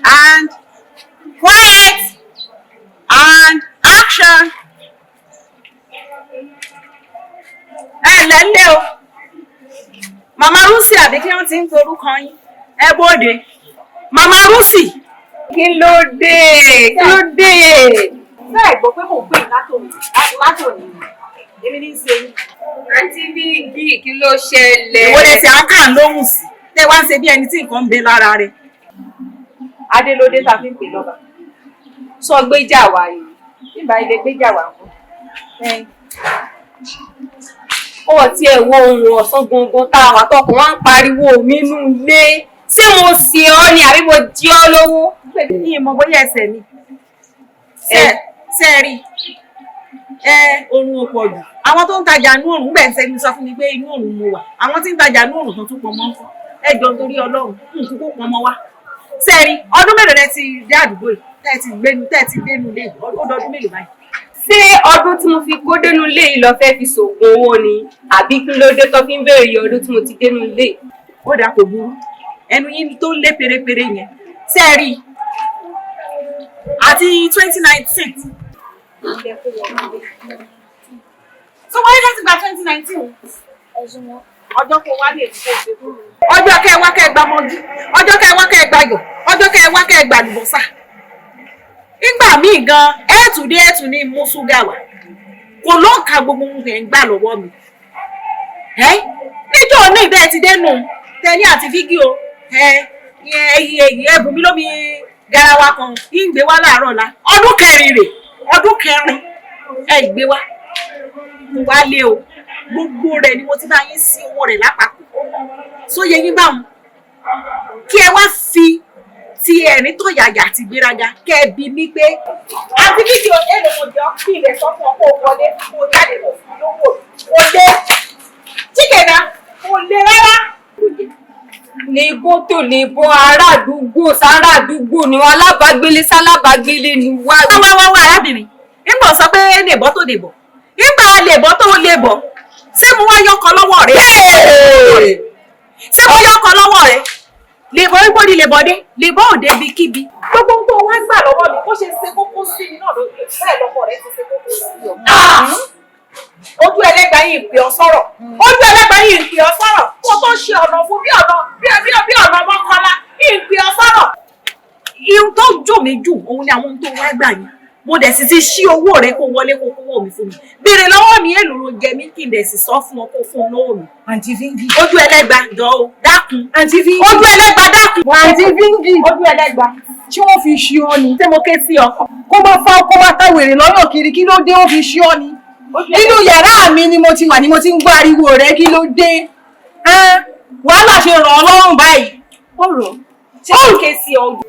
And quiet. And action. Lẹ́lẹ́ o. Mama Rusi àbí kí wọ́n ti ń forúkọ yín. Ẹ bóde. Mama Rusi. Kí ló dé? Bẹ́ẹ̀ gbọ́ pé mò ń pè látòní. Èmi ní í ṣe yín. Àǹtí Vigi kí ló ṣẹlẹ̀? Ìwọ lè ṣe àkàn lóhùn sí. Tẹ́ wá ń ṣe bí ẹni tí nǹkan ń bẹ lára rẹ̀. Adélódé ta fi ń pè lọ́ba. Sọ gbéjà wá yìí. Nígbà ilé gbéjà wá fún. Ó ti ẹ̀ wo ohun ọ̀sán gangan tá a wà tọkùn wá ń pariwo nínú ilé. Ṣé mo sì ọ́ ni àbí mo jí ọ́ lówó? Ní ìmọ̀ bóyá ẹsẹ̀ mi. Ṣé ẹ rí? Oorun ò pọ̀ jù. Àwọn tó ń tajà ní òòrùn bẹ́ẹ̀ ṣe ni sọ fún mi pé inú òòrùn mo wà. Àwọn tí ń tajà ní òòrùn tó tún pọ̀ mọ́ fún. Ẹ jọ nítorí Ọlọ́run nǹkan kó pọ̀ mọ́ wá. Ṣé ẹ rí? Ọdún mélòó lẹ ti dé àdúgbò yìí? Tẹ́ ti dénú lé ó dọdún mélòó báyìí? Ṣé ọdún tí mo fi kó dénú ilé yìí lọ fẹ́ fi ṣògùn owó ni? Àbí kí ló dé tó fi ń béèrè iye ọdún tí mo ti dénú ilé? Ó dà kò burú. Ẹnu yín tó lé pérépéré yẹn. Ṣé ẹ rí? Àti 2019. So wáyé láti gba 2019. Ọjọ́ kó wá lè ṣe é. Ọjọ́ kẹ́ wá kẹ́ gba mọ́jú. Ọjọ́ kẹ́ wá kẹ́ gbayọ̀. Ọjọ́ kẹ́ wá kẹ́ gba àlùbọ́sà. Nígbà míì gan ẹ̀tù ní mú ṣúgà wá. Kò ló ń ka gbogbo ohun tẹ̀ ń gbà lọ́wọ́ mi. Níjọ́ ní ìbẹ́ ti dénú tẹ́ni àti Vigi o. Ẹ̀bùn mi lómi garawa kan ìgbé wá láàárọ̀ la. Ọdún kẹrin rè. Ọdún kẹrin ìgbé wá. Mo wá lé o. Gbogbo rẹ̀ ni mo ti bá yín sí owó rẹ̀ lápapọ̀. Sóye yín báwọn. Kí ẹ wá fi ti ẹ̀rín tó yàyà àti ìgbéraga kẹ́ ẹ bi mí pé àti Vigi èlò mo jọ kí ilẹ̀ sọ fún ọ kó wọlé kó jáde kó fún lówó kó lé chíkẹ̀dá kó lé rárá. Níbo tó lè bọ ará àdúgbò sára àdúgbò ni wọn alábàágbélé sálábàágbélé ni wá. Wá arábìnrin nígbà sọ pé lèbọ́ tó lèbọ̀ nígbà lèbọ́ tó lèbọ̀ ṣé mo wá yọkọ lọ́wọ́ rẹ̀? Ṣé mo yọkọ lọ́wọ́ rẹ̀? Lèbọ̀ ìgbòdì lèbọ̀dé lèbọ̀ òde bíkíbi. Gbogbo tó wá gbà lọ́wọ́ mi bó ṣe ṣe kókó sí mi náà ló bẹ́ẹ̀ lọ́kọ rẹ̀ ti ṣe kókó sí ọ. Ojú ẹlẹ́gbàá yìí ń pè ọ́ sọ̀rọ̀. Ojú ẹlẹ́gbàá yìí ń pè ọ́ sọ̀rọ̀. Kó tó ṣe ọ̀nà fún bí ọ̀nà Mọ́kọ́lá yìí ń pè ọ́ sọ̀rọ̀. Ihun tó jò mí jù òun ni àwọn ohun tó wá gbà yẹn. Mo dẹ̀ sì ti ṣí owó rẹ̀ kó wọlé kó kówó mi fún mi. Béèrè lọ́wọ́ mi èlò ló jẹ mí kí n dẹ̀ sì sọ fún ọ kó fún un lọ́wọ́ mi. Àǹtí Vigi. Ojú ẹlẹ́gbàá jọ o dákun. Àǹtí Vigi. Ojú ẹlẹ́gbàá dákun. Àǹtí Vigi. Ojú ẹlẹ́gbàá. Ṣé wọ́n fi ṣí ọ ni? Ṣé mo ké sí ọ? Kó máa fa ọkọ máa ta wèrè lọ́nà kiri kí ló dé ó fi ṣí ọ ni? Nínú yàrá mi ni mo ti wà ni mo ti ń gbọ́ ariwo rẹ̀ kí ló dé? Wàhálà ṣe ràn ọ́ lọ́rùn báyìí. Ọ̀rọ̀ ṣé mo ké sí ọ?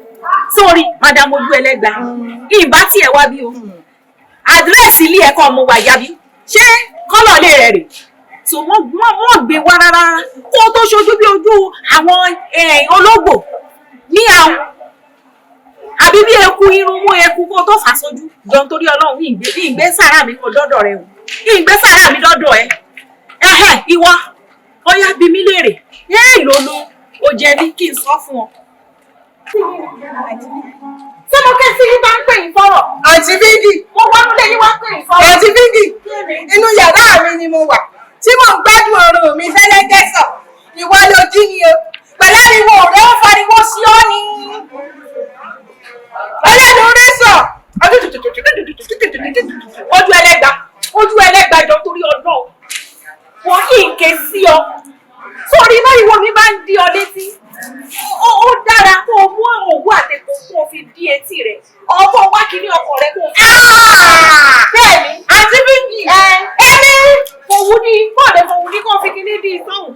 Sórí madam ojú ẹlẹ́gbàá. Ìbá tiẹ̀ wá bí o. Àdírẹ́sì ilé ẹ̀kọ́ ọmọ wa yá bí. Ṣé kọ́lọ̀ lè rẹ̀ rè? So wọ́n gbé wá rárá kó tó ṣojú bí ojú àwọn ológbò ní àwọn àbí bí eku irun mú eku kó tó fà sójú jọ nítorí Ọlọ́run ìgbé sára mi kò dọ́dọ̀ rẹ o ìgbé sára mi dọ́dọ̀ ẹ ìwọ ó yá bí mi léèrè èèlò ló o jẹ bí kí n sọ fún ọ. Ṣé mo ké sí bá ń pè yín fọ́rọ̀? Àǹtí Vigi. Mo wá nílé yín wá pè yín fọ́rọ̀. Àǹtí Vigi. Inú yàrá mi ni mo wà tí mò ń gbádùn ọ̀run mi fẹ́lẹ́gẹ́sọ̀. Ìwọ ló jí ni o. Pẹ̀lú ariwo rẹ̀ ó fariwo sí ọ ni. Ọlẹ́nu rẹ̀ sọ. Ojú ẹlẹ́gbàá jọ torí Ọlọ́run. Wọ́n kì í ké sí ọ. Sórí náà ìwọ mi máa ń di ọ létí. Ó dára kó o mú òwú àtẹ̀kọ́ kó o fi dí etí rẹ̀. Ọmọ wá kiri ọkọ rẹ̀ kó o fi. Bẹ́ẹ̀ni, Àǹtí Vigi. Ẹni fòwú ní bọ́ọ̀dẹ̀ fòwú ní kó o fi kíní dí ìtọ́hùn.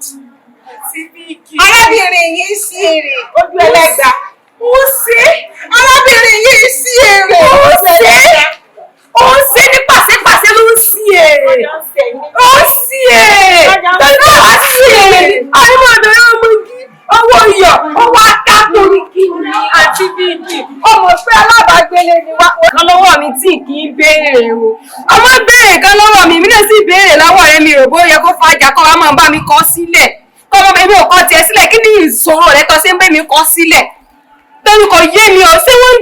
Àǹtí Vigi. Arábìnrin yìí sí èrè. Ojú ẹlẹ́gbàá. Ó ṣe. Arábìnrin yìí sí èrè. Ó ṣe ní pàṣípàṣẹ ló ń sí èrè. Ó sí èrè. Tẹ̀lé wá sí èrè. Àríwá ọ̀dọ̀ yóò mú kí owó iyọ̀ owó akátorí kí ni Àǹtí Vigi. Ọmọ pé alábàágbélé ni wá. Kan lọ́wọ́ mi tí kì í béèrè o. Ọmọ béèrè kan lọ́wọ́ mi, mi lè sì béèrè lọ́wọ́ rẹ̀ mi rò bó yẹ kó fàjà kọ́ wa máa bá mi kọ́ sílẹ̀. Kọ́ ọmọ mi ò kọ́ tiẹ̀ sílẹ̀ kí ni ìṣòro rẹ̀ tọ́ sí ń bẹ́ mi kọ́ sílẹ̀. Tó ní kò yé mi o ṣé wọ́n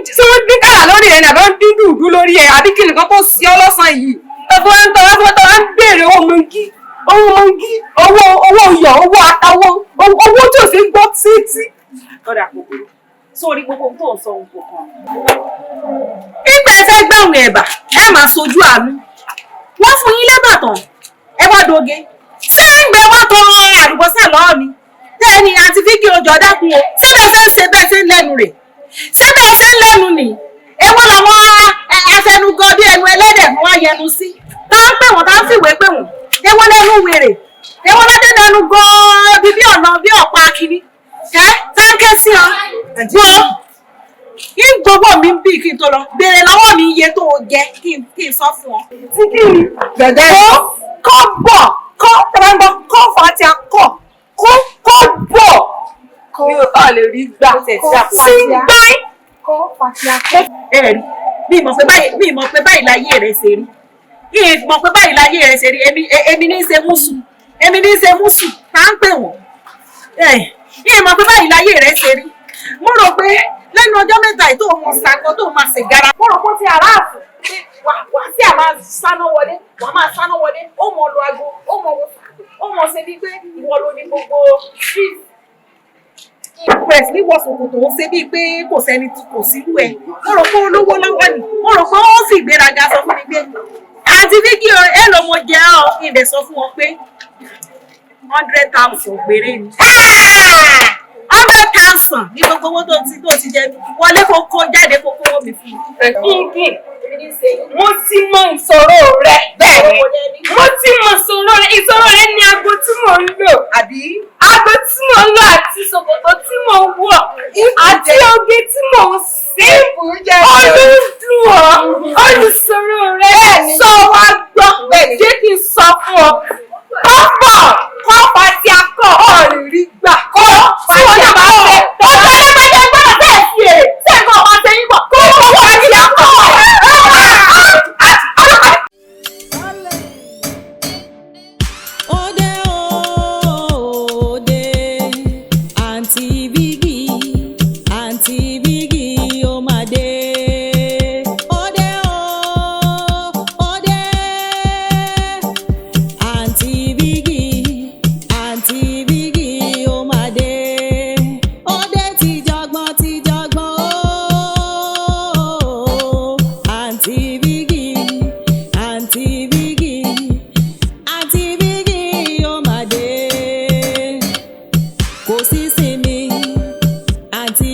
dín kàrà lórí ẹ̀ nàbẹ́ ń dín dùdú lórí ẹ̀ àbí kí nìkan tó sí ọ lọ́sàn yìí ẹ̀fọ́ ń tọ́ ẹ̀fọ́ tó ń béèrè owó mọ́ngí owó iyọ̀ owó ata owó tí ò sí gbọ́ títí. ọ̀dà kòkòrò sórí gbogbo tó ń sọ ohun kò kàn. ìgbà ẹ fẹ́ gbẹ̀rùn ẹ̀bà ẹ máa sojú àánú wọ́n fún yín lẹ́bà tán ẹ wá doge ṣé ń gbẹ wá tọrọ àlùbọ́sà lọ́wọ́ mi tẹ́ni àti Vigi ojú ọ̀dà kun o ṣé bẹ́ẹ̀ ṣe ń ṣe bẹ́ẹ̀ ṣe ń lẹ́nu rẹ̀ ṣé bẹ́ẹ̀ ṣe ń lẹ́nu nì èwo làwọn afẹnugọ bí ẹnu ẹlẹ́dẹ̀ fún wa yẹnu sí tá ń pè wọ́n tá ń fìwé pè wọ́n èwo lẹ́nu wèrè èwo lọ́dẹ lẹ́nu gan-an bí ọ̀nà bí ọ̀pá kiri táǹkẹ́ sí ọ wọ́n kí n gbogbo mi bí kí n tó lọ béèrè lọ́wọ́ mi iye tó jẹ kí n sọ fún ọ. tí kì í gẹ̀gẹ́ kọ́ bọ̀ kọ́ tẹ̀lẹ́gbọ́n kọ́ fàtí akọ́ kọ́ bọ̀ mi ò bá lè rí gbà sí gbáyé kọ́ fàtí akọ́. ẹ rí mi mọ̀ pé báyìí láyé rẹ̀ ṣe rí mọ̀ pé báyìí láyé rẹ̀ ṣe rí èmi ní í ṣe mùsù tá ń pè wọ́n mọ̀ pé báyìí láyé rẹ̀ ṣe rí mo rò pé lẹ́nu ọjọ́ mẹ́ta yìí tó mọ ṣàkọ tó máa ṣe gara. mo rò pé ó ti aráàfù wá sí àmà sáná wọlé wàá máa sáná wọlé ó mọ lu aago ó mọ ṣe bíi pé ìwọ ló ní gbogbo street. ìpẹ̀sì ní wọ́sùn kò tó ń ṣe bíi pé kò sẹ́ni tí kò sílú ẹ̀ mo rò pé olówó lọ́wọ́ ni mo rò pé ó sì gbéraga sọ fún mi pé àti Vigi ẹ ló mo jẹ́ ọ kí n lè sọ fún wọn pé 100,000 péré ni. 100,000 ní gbogbo owó tó ti jẹ wọlé kókó jáde kókó owó mi fún mi. mo ti mọ ìṣòro rẹ bẹ́ẹ̀ ni mo ti mọ ìṣòro rẹ ní aago tí mò ń lò àbí aago tí mò ń lò àti ṣòkòtò tí mò ń wọ̀ àti oge tí